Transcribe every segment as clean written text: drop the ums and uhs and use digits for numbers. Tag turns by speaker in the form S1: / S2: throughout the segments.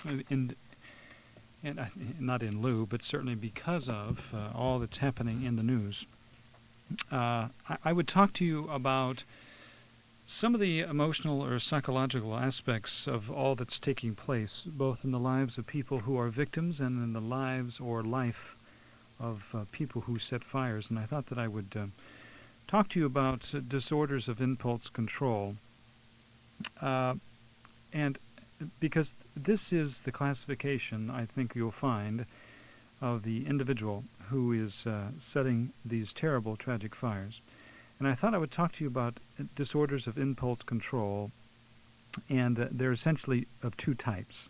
S1: in and not in lieu, but certainly because of all that's happening in the news. I would talk to you about some of the emotional or psychological aspects of all that's taking place, both in the lives of people who are victims and in the lives or life of people who set fires. And I thought that I would talk to you about disorders of impulse control. Uh, and because this is the classification I think you'll find of the individual who is setting these terrible, tragic fires. And I thought I would talk to you about disorders of impulse control, and they're essentially of two types.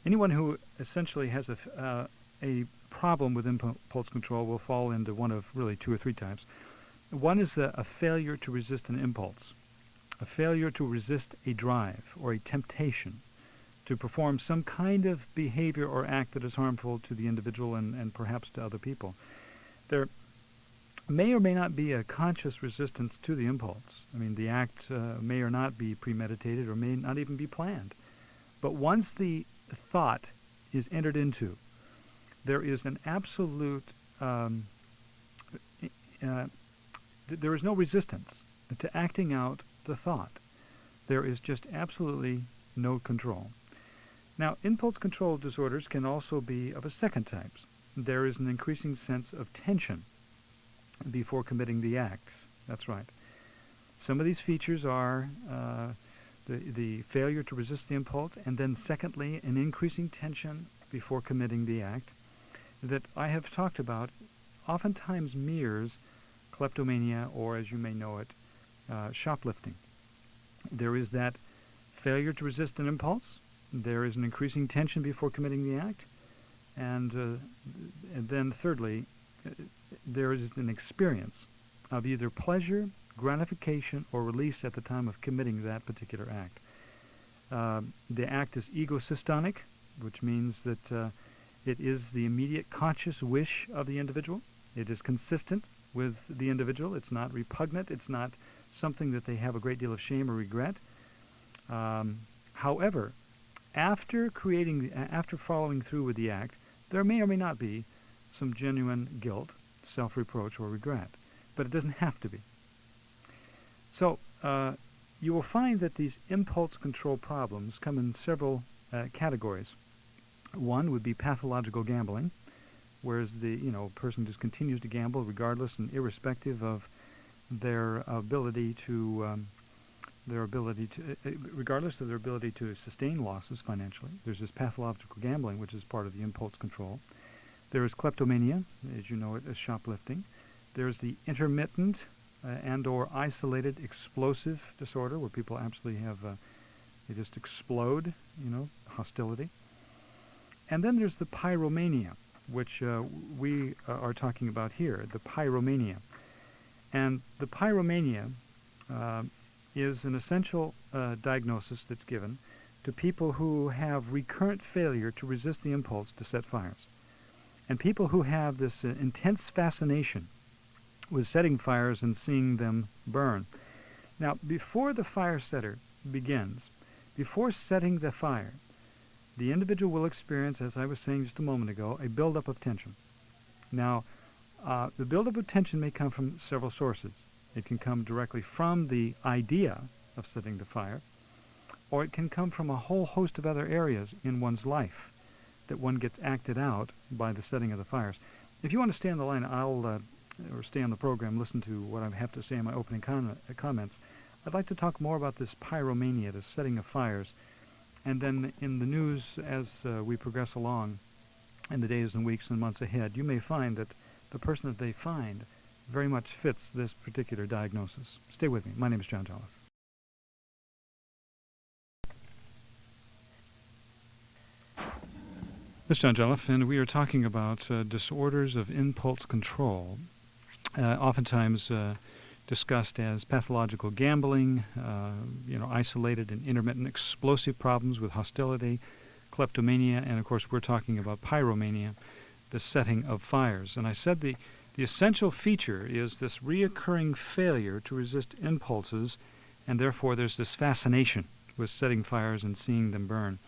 S1: Anyone who essentially has a problem with impulse control will fall into one of really two or three types. One is a failure to resist an impulse, a failure to resist a drive or a temptation to perform some kind of behavior or act that is harmful to the individual and perhaps to other people. There may or may not be a conscious resistance to the impulse. I mean, the act may or not be premeditated or may not even be planned. But once the thought is entered into, there is an absolute, there is no resistance to acting out the thought. There is just absolutely no control. Now, impulse control disorders can also be of a second type. There is an increasing sense of tension before committing the acts. That's right. Some of these features are the failure to resist the impulse, and then secondly, an increasing tension before committing the act that I have talked about oftentimes mirrors kleptomania, or as you may know it, shoplifting. There is that failure to resist an impulse. There is an increasing tension before committing the act. And then thirdly, there is an experience of either pleasure, gratification, or release at the time of committing that particular act. The act is ego-systonic, which means that it is the immediate conscious wish of the individual. It is consistent with the individual. It's not repugnant. It's not something that they have a great deal of shame or regret. However, after following through with the act, there may or may not be some genuine guilt, self-reproach, or regret, but it doesn't have to be. So you will find that these impulse control problems come in several categories. One would be pathological gambling, whereas the person just continues to gamble regardless and irrespective of their ability to regardless of their ability to sustain losses financially. There's this pathological gambling, which is part of the impulse control. There is kleptomania, as you know it as shoplifting. There's the intermittent and or isolated explosive disorder, where people absolutely have, they just explode, hostility. And then there's the pyromania, which we are talking about here, the pyromania. And the pyromania is an essential diagnosis that's given to people who have recurrent failure to resist the impulse to set fires. And people who have this intense fascination with setting fires and seeing them burn. Now, before the fire setter begins, before setting the fire, the individual will experience, as I was saying just a moment ago, a buildup of tension. Now, the buildup of tension may come from several sources. It can come directly from the idea of setting the fire, or it can come from a whole host of other areas in one's life that one gets acted out by the setting of the fires. If you want to stay on the line, or stay on the program, listen to what I have to say in my opening comments. I'd like to talk more about this pyromania, the setting of fires, and then in the news as we progress along in the days and weeks and months ahead, you may find that the person that they find very much fits this particular diagnosis. Stay with me. My name is John Jolliffe. This is John Jolliffe, and we are talking about disorders of impulse control, oftentimes discussed as pathological gambling, isolated and intermittent explosive problems with hostility, kleptomania, and of course we're talking about pyromania, the setting of fires. And I said the essential feature is this reoccurring failure to resist impulses, and therefore there's this fascination with setting fires and seeing them burn.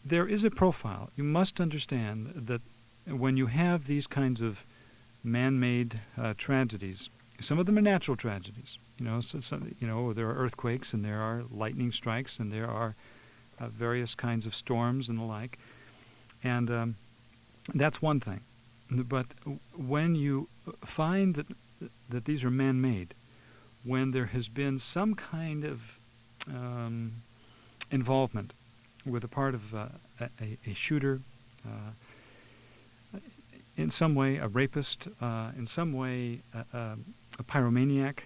S1: there is a profile. You must understand that when you have these kinds of man-made tragedies, some of them are natural tragedies. There are earthquakes and there are lightning strikes and there are various kinds of storms and the like. And that's one thing. But when you find that these are man-made, when there has been some kind of involvement with a part of a shooter, in some way a rapist, in some way a pyromaniac,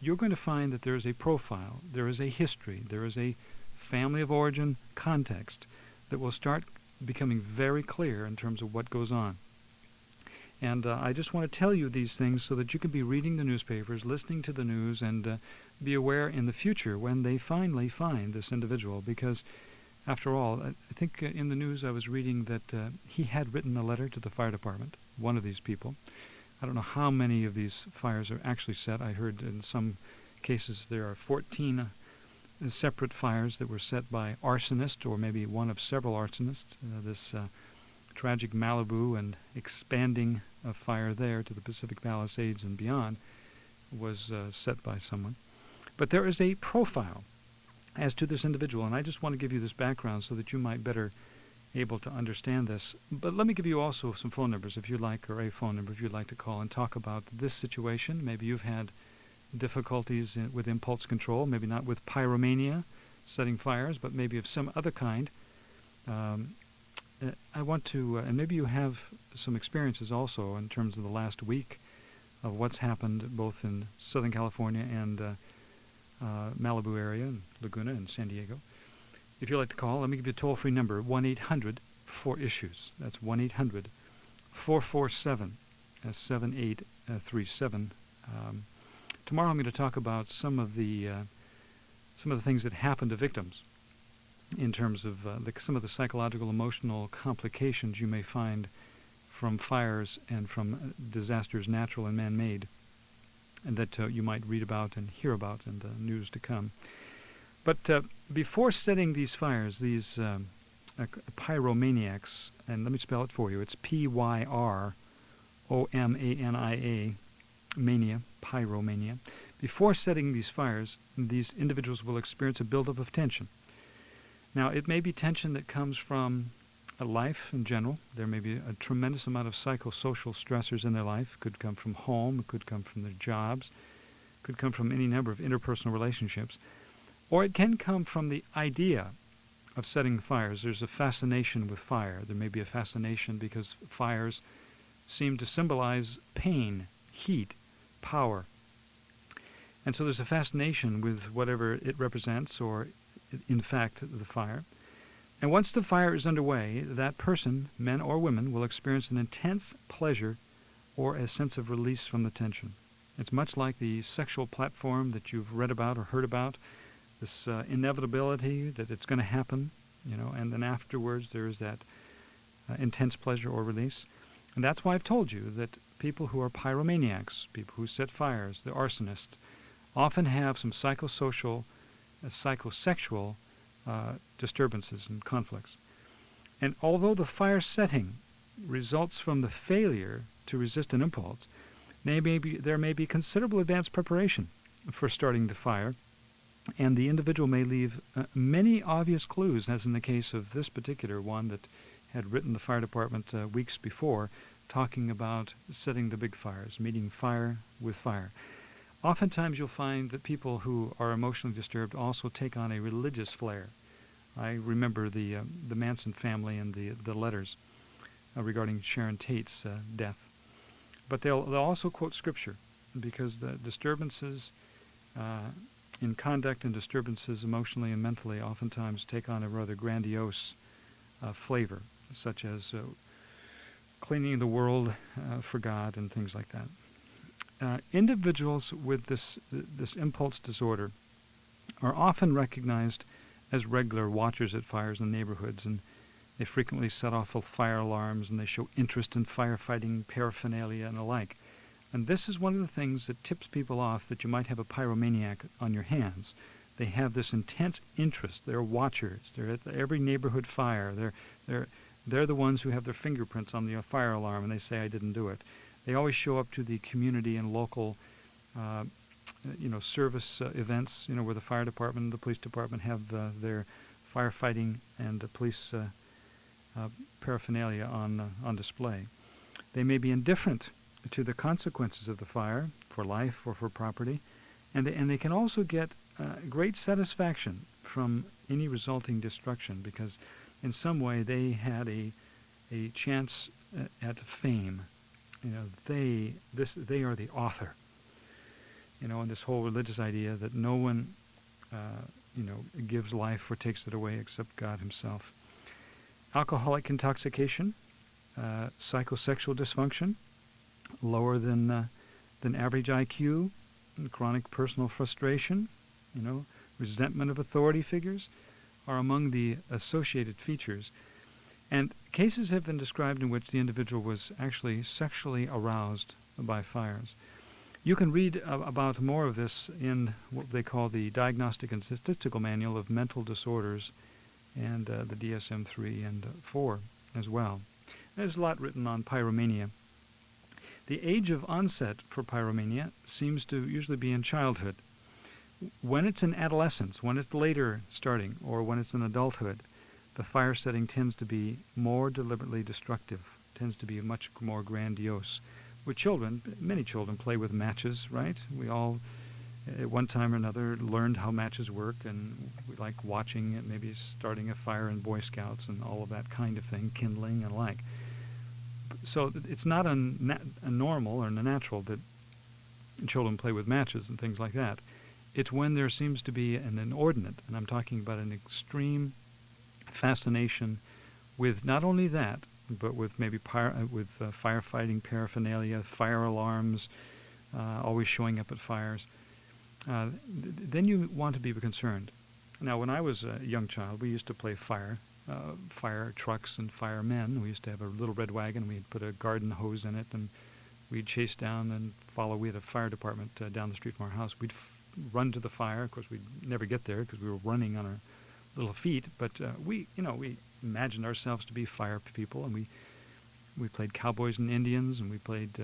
S1: you're going to find that there is a profile, there is a history, there is a family of origin context that will start becoming very clear in terms of what goes on. And I just want to tell you these things so that you can be reading the newspapers, listening to the news, and be aware in the future when they finally find this individual. Because, after all, I think in the news I was reading that he had written a letter to the fire department, one of these people. I don't know how many of these fires are actually set. I heard in some cases there are 14 separate fires that were set by arsonists, or maybe one of several arsonists. This tragic Malibu and expanding fire there to the Pacific Palisades and beyond was set by someone. But there is a profile as to this individual, and I just want to give you this background so that you might better able to understand this. But let me give you also some phone numbers if you'd like, or a phone number if you'd like to call and talk about this situation. Maybe you've had difficulties with impulse control, maybe not with pyromania, setting fires, but maybe of some other kind. I want to, and maybe you have some experiences also in terms of the last week of what's happened both in Southern California and Malibu area, and Laguna and San Diego. If you'd like to call, let me give you a toll-free number, 1-800-4ISSUES. That's 1-800-447-7837. Tomorrow I'm going to talk about some of the things that happen to victims in terms of some of the psychological, emotional complications you may find from fires and from disasters, natural and man-made, and that you might read about and hear about in the news to come. But before setting these fires, these pyromaniacs, and let me spell it for you, it's Pyromania, mania, pyromania. Before setting these fires, these individuals will experience a buildup of tension. Now, it may be tension that comes from life in general. There may be a tremendous amount of psychosocial stressors in their life. It could come from home, it could come from their jobs, it could come from any number of interpersonal relationships. Or it can come from the idea of setting fires. There's a fascination with fire. There may be a fascination because fires seem to symbolize pain, heat, power. And so there's a fascination with whatever it represents, or in fact the fire. And once the fire is underway, that person, men or women, will experience an intense pleasure or a sense of release from the tension. It's much like the sexual platform that you've read about or heard about, this inevitability that it's going to happen, and then afterwards there is that intense pleasure or release. And that's why I've told you that people who are pyromaniacs, people who set fires, the arsonists, often have some psychosocial, psychosexual disturbances and conflicts. And although the fire setting results from the failure to resist an impulse, there may be considerable advanced preparation for starting the fire, and the individual may leave many obvious clues, as in the case of this particular one that had written the fire department weeks before, talking about setting the big fires, meeting fire with fire. Oftentimes you'll find that people who are emotionally disturbed also take on a religious flair. I remember the Manson family and the letters regarding Sharon Tate's death. But they'll also quote Scripture, because the disturbances in conduct and disturbances emotionally and mentally oftentimes take on a rather grandiose flavor, such as cleaning the world for God and things like that. Individuals with this impulse disorder are often recognized as regular watchers at fires in neighborhoods, and they frequently set off fire alarms, and they show interest in firefighting paraphernalia and the like. And this is one of the things that tips people off that you might have a pyromaniac on your hands. They have this intense interest. They're watchers. They're at every neighborhood fire. They're the ones who have their fingerprints on the fire alarm, and they say, I didn't do it. They always show up to the community and local service events, where the fire department and the police department have their firefighting and police paraphernalia on display. They may be indifferent to the consequences of the fire for life or for property, and they can also get great satisfaction from any resulting destruction, because in some way they had a chance at fame. They are the author. And this whole religious idea that no one, gives life or takes it away except God himself. Alcoholic intoxication, psychosexual dysfunction, lower than average IQ, chronic personal frustration, resentment of authority figures are among the associated features. And cases have been described in which the individual was actually sexually aroused by fires. You can read about more of this in what they call the Diagnostic and Statistical Manual of Mental Disorders, and the DSM-3 and 4 as well. There's a lot written on pyromania. The age of onset for pyromania seems to usually be in childhood. When it's in adolescence, when it's later starting, or when it's in adulthood, the fire setting tends to be more deliberately destructive, tends to be much more grandiose. With children, many children play with matches, right? We all, at one time or another, learned how matches work, and we like watching it, maybe starting a fire in Boy Scouts and all of that kind of thing, kindling and like. So it's not a normal or natural that children play with matches and things like that. It's when there seems to be an inordinate, and I'm talking about an extreme fascination with not only that, but with maybe firefighting paraphernalia, fire alarms, always showing up at fires. Then you want to be concerned. Now, when I was a young child, we used to play fire trucks and firemen. We used to have a little red wagon. We'd put a garden hose in it, and we'd chase down and follow. We had a fire department down the street from our house. We'd run to the fire. Of course, we'd never get there because we were running on our little feet. But we imagined ourselves to be fire people, and we played cowboys and Indians, and we played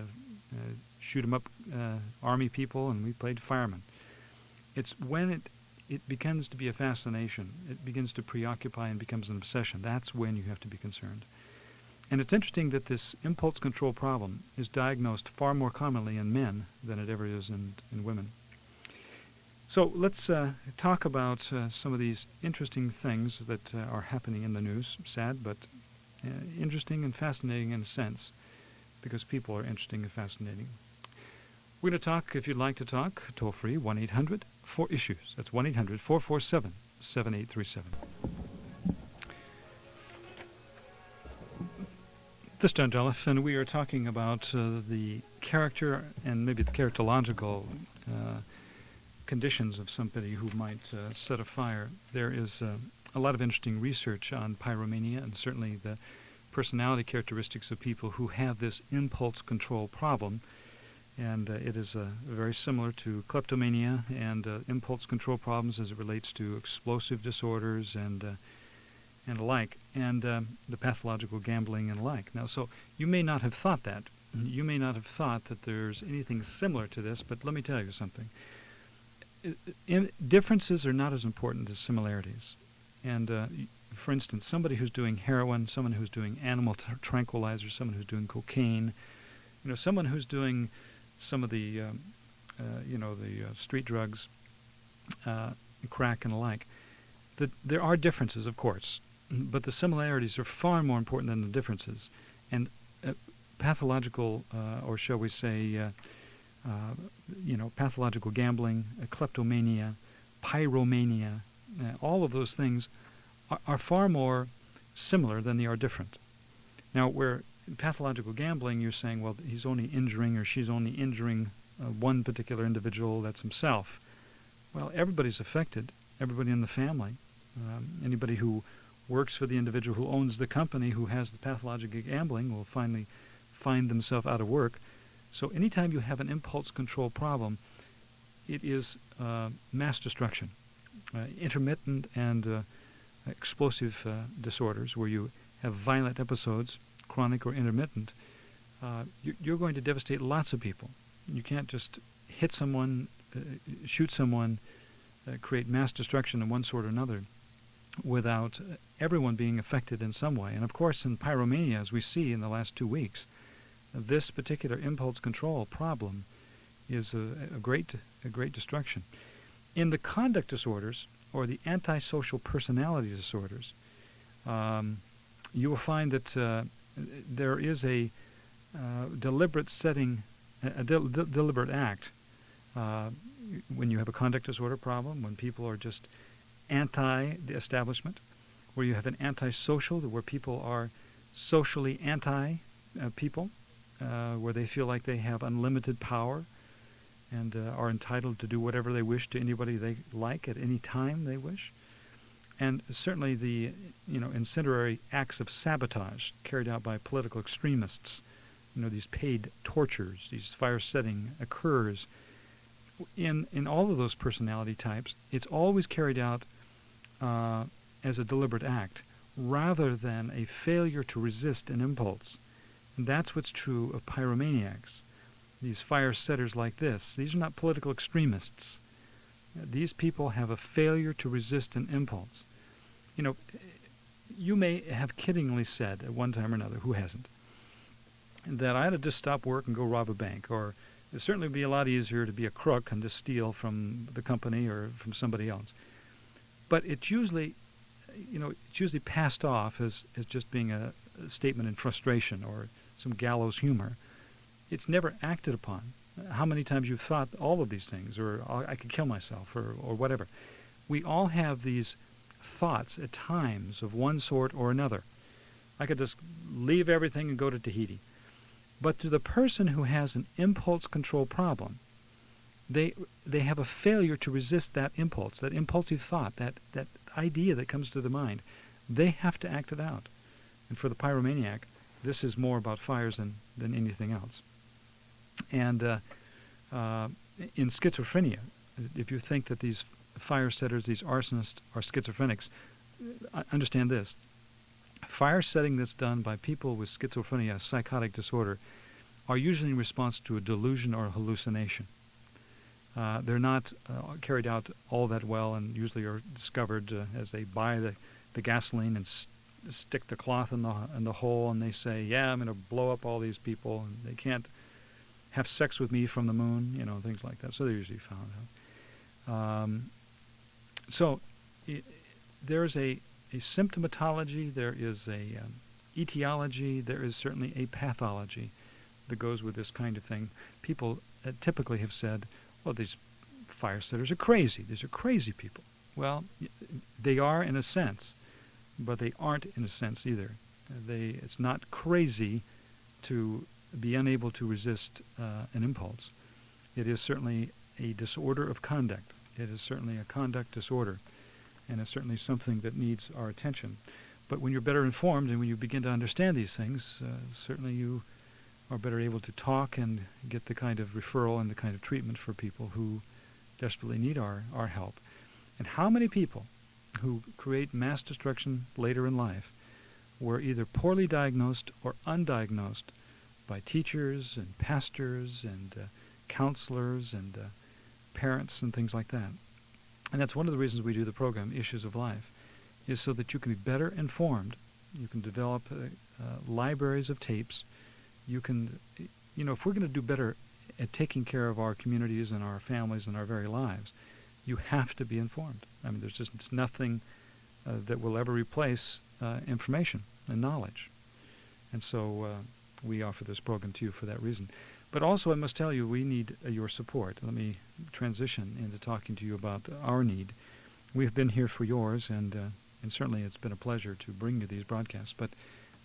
S1: shoot 'em up army people, and we played firemen. It's when it begins to be a fascination, it begins to preoccupy and becomes an obsession. That's when you have to be concerned. And it's interesting that this impulse control problem is diagnosed far more commonly in men than it ever is in women. So let's talk about some of these interesting things that are happening in the news. Sad, but interesting and fascinating in a sense, because people are interesting and fascinating. We're going to talk, if you'd like to talk, toll-free, 1-800-4ISSUES. That's 1-800-447-7837. This is John Jolliffe, and we are talking about the character and maybe the characterological conditions of somebody who might set a fire. There is a lot of interesting research on pyromania, and certainly the personality characteristics of people who have this impulse control problem. And it is very similar to kleptomania and impulse control problems as it relates to explosive disorders and alike, and the pathological gambling and alike. Now, so you may not have thought that. You may not have thought that there's anything similar to this, but let me tell you something. Differences are not as important as similarities. And for instance, somebody who's doing heroin, someone who's doing animal tranquilizers, someone who's doing cocaine, someone who's doing some of the, the street drugs, crack and the like. There are differences, of course, but the similarities are far more important than the differences. And pathological, or shall we say, pathological gambling, kleptomania, pyromania, all of those things are far more similar than they are different. Now, where in pathological gambling, you're saying, well, he's only injuring or she's only injuring one particular individual, that's himself. Well, everybody's affected, everybody in the family. Anybody who works for the individual who owns the company who has the pathological gambling will finally find themselves out of work. So anytime you have an impulse control problem, it is mass destruction. intermittent and explosive disorders, where you have violent episodes, chronic or intermittent, you're going to devastate lots of people. You can't just hit someone, shoot someone, create mass destruction of one sort or another without everyone being affected in some way. And of course, in pyromania, as we see in the last 2 weeks, this particular impulse control problem is a great destruction. In the conduct disorders, or the antisocial personality disorders, you will find that there is a deliberate setting, a deliberate act. When you have a conduct disorder problem, when people are just anti the establishment, where you have an antisocial, where people are socially anti people, where they feel like they have unlimited power and are entitled to do whatever they wish to anybody they like at any time they wish. And certainly the incendiary acts of sabotage carried out by political extremists, these paid tortures, these fire setting occurs. In all of those personality types, it's always carried out as a deliberate act, rather than a failure to resist an impulse. And that's what's true of pyromaniacs. These fire setters like this, these are not political extremists. These people have a failure to resist an impulse. You may have kiddingly said at one time or another, who hasn't, that I ought to just stop work and go rob a bank, or it certainly would be a lot easier to be a crook and just steal from the company or from somebody else. But it's usually passed off as just being a statement in frustration or some gallows humor. It's never acted upon. How many times you've thought all of these things, or I could kill myself, or whatever. We all have these thoughts at times of one sort or another. I could just leave everything and go to Tahiti. But to the person who has an impulse control problem, they have a failure to resist that impulse, that impulsive thought, that idea that comes to the mind. They have to act it out. And for the pyromaniac, this is more about fires than anything else. And in schizophrenia, if you think that these fire setters, these arsonists, are schizophrenics, understand this. Fire setting that's done by people with schizophrenia, psychotic disorder, are usually in response to a delusion or a hallucination. They're not carried out all that well, and usually are discovered as they buy the gasoline and stick the cloth in the hole, and they say, yeah, I'm going to blow up all these people, and they can't have sex with me from the moon, things like that. So they're usually found out. There's a symptomatology, there is a etiology, there is certainly a pathology that goes with this kind of thing. People typically have said, well, these fire setters are crazy. These are crazy people. Well, they are in a sense, but they aren't in a sense either. It's not crazy to be unable to resist an impulse. It is certainly a disorder of conduct. It is certainly a conduct disorder, and it's certainly something that needs our attention. But when you're better informed and when you begin to understand these things, certainly you are better able to talk and get the kind of referral and the kind of treatment for people who desperately need our help. And how many people who create mass destruction later in life were either poorly diagnosed or undiagnosed by teachers and pastors and counselors and parents and things like that. And that's one of the reasons we do the program, Issues of Life, is so that you can be better informed. You can develop libraries of tapes. You can, if we're going to do better at taking care of our communities and our families and our very lives, you have to be informed. I mean, it's nothing that will ever replace information and knowledge. And so we offer this program to you for that reason. But also, I must tell you, we need your support. Let me transition into talking to you about our need. We've been here for yours, and certainly it's been a pleasure to bring you these broadcasts. But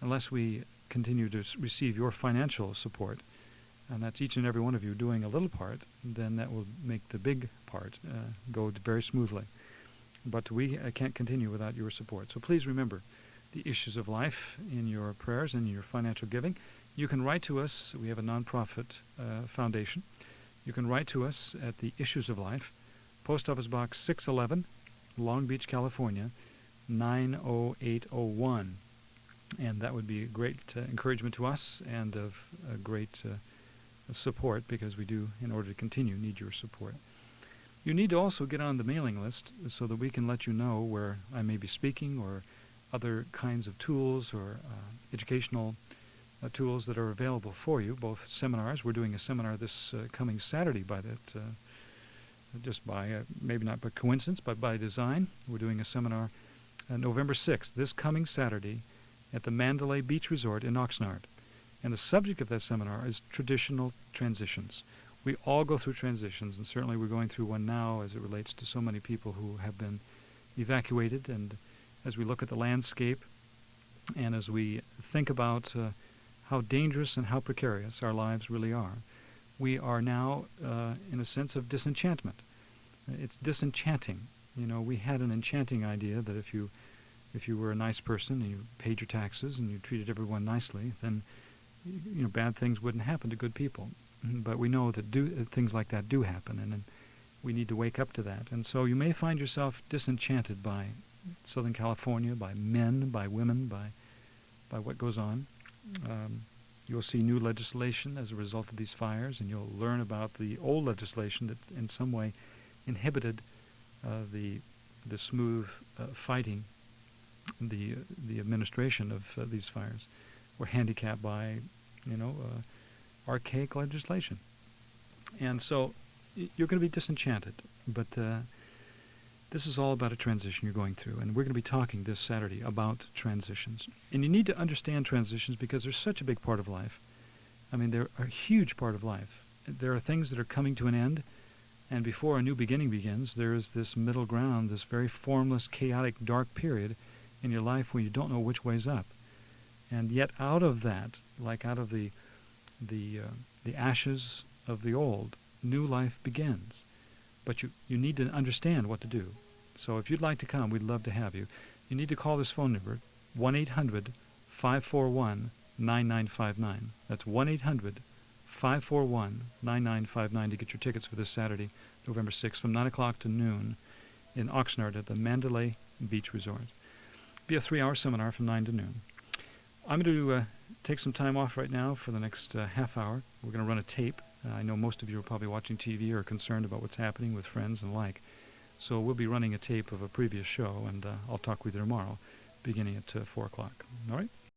S1: unless we continue to receive your financial support, and that's each and every one of you doing a little part, then that will make the big part go very smoothly. But we can't continue without your support. So please remember the Issues of Life in your prayers and in your financial giving. You can write to us. We have a nonprofit foundation. You can write to us at the Issues of Life, Post Office Box 611, Long Beach, California, 90801. And that would be a great encouragement to us and of great support, because we do, in order to continue, need your support. You need to also get on the mailing list so that we can let you know where I may be speaking, or other kinds of tools or educational tools that are available for you, both seminars. We're doing a seminar this coming Saturday just by, maybe not by coincidence, but by design. We're doing a seminar November 6th, this coming Saturday, at the Mandalay Beach Resort in Oxnard. And the subject of that seminar is traditional transitions. We all go through transitions, and certainly we're going through one now as it relates to so many people who have been evacuated. And as we look at the landscape, and as we think about how dangerous and how precarious our lives really are, we are now in a sense of disenchantment. It's disenchanting. You know, we had an enchanting idea that if you were a nice person and you paid your taxes and you treated everyone nicely, then bad things wouldn't happen to good people. But we know that things like that do happen, and we need to wake up to that. And so you may find yourself disenchanted by Southern California, by men, by women, by what goes on. You'll see new legislation as a result of these fires, and you'll learn about the old legislation that in some way inhibited the smooth fighting, the administration of these fires. We're handicapped by, archaic legislation. And so you're going to be disenchanted, but this is all about a transition you're going through, and we're going to be talking this Saturday about transitions. And you need to understand transitions because they're such a big part of life. I mean, they're a huge part of life. There are things that are coming to an end, and before a new beginning begins, there is this middle ground, this very formless, chaotic, dark period in your life when you don't know which way's up. And yet out of that, like out of the ashes of the old, new life begins. But you need to understand what to do. So if you'd like to come, we'd love to have you. You need to call this phone number, 1-800-541-9959. That's 1-800-541-9959 to get your tickets for this Saturday, November 6th, from 9 o'clock to noon in Oxnard at the Mandalay Beach Resort. It'll be a 3-hour seminar from 9 to noon. I'm going to take some time off right now for the next half hour. We're going to run a tape. I know most of you are probably watching TV or concerned about what's happening with friends and like. So we'll be running a tape of a previous show, and I'll talk with you tomorrow, beginning at 4 o'clock. All right?